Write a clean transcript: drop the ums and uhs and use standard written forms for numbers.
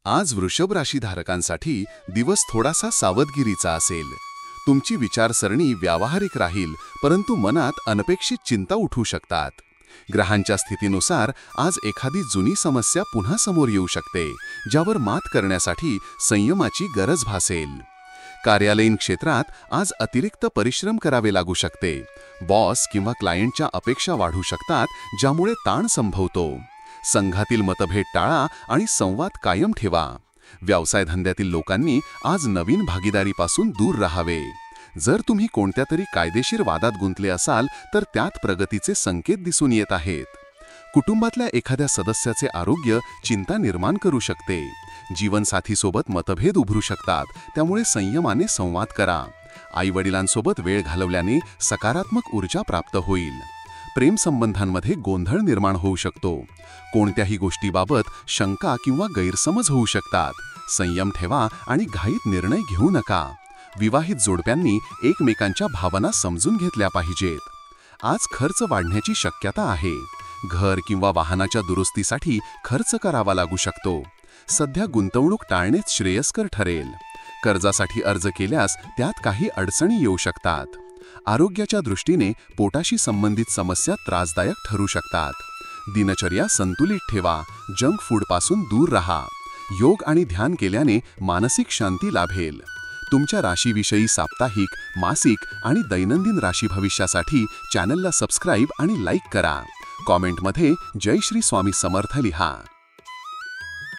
आज वृषभ राशीधारकांसाठी दिवस थोडासा सावधगिरीचा असेल. तुमची विचारसरणी व्यावहारिक राहील, परंतु मनात अनपेक्षित चिंता उठू शकतात. ग्रहांच्या स्थितीनुसार आज एखादी जुनी समस्या पुन्हा समोर येऊ शकते, ज्यावर मात करण्यासाठी संयमाची गरज भासेल. कार्यालयीन क्षेत्रात आज अतिरिक्त परिश्रम करावे लागू शकते. बॉस किंवा क्लायंटच्या अपेक्षा वाढू शकतात, ज्यामुळे ताण संभवतो. संघातील मतभेद टाळा आणि संवाद कायम ठेवा. व्यवसाय धंद्यातील लोकांनी आज नवीन भागीदारीपासून दूर राहावे. जर तुम्ही कोणत्या तरी कायदेशीर वादात गुंतले असाल तर त्यात प्रगतीचे संकेत दिसून येत आहेत. कुटुंबातल्या एखाद्या सदस्याचे आरोग्य चिंता निर्माण करू शकते. जीवनसाथीसोबत मतभेद उभरू शकतात, त्यामुळे संयमाने संवाद करा. आईवडिलांसोबत वेळ घालवल्याने सकारात्मक ऊर्जा प्राप्त होईल. प्रेमसंबंधांमध्ये गोंधळ निर्माण होऊ शकतो. कोणत्याही गोष्टीबाबत शंका किंवा गैरसमज होऊ शकतात. संयम ठेवा आणि घाईत निर्णय घेऊ नका. विवाहित जोडप्यांनी एकमेकांच्या भावना समजून घेतल्या पाहिजेत. आज खर्च वाढण्याची शक्यता आहे. घर किंवा वाहनाच्या दुरुस्तीसाठी खर्च करावा लागू शकतो. सध्या गुंतवणूक टाळणेच श्रेयस्कर ठरेल. कर्जासाठी अर्ज केल्यास त्यात काही अडचणी येऊ शकतात. आरोग्याच्या दृष्टीने पोटाशी संबंधित समस्या त्रासदायक ठरू शकतात. दिनचर्या संतुलित ठेवा. जंक फूडपासून दूर राहा. योग आणि ध्यान केल्याने मानसिक शांती लाभेल. तुमच्या राशीविषयी साप्ताहिक, मासिक आणि दैनंदिन राशी भविष्यासाठी चॅनलला सबस्क्राईब आणि लाईक करा. कॉमेंटमध्ये जय श्री स्वामी समर्थ लिहा.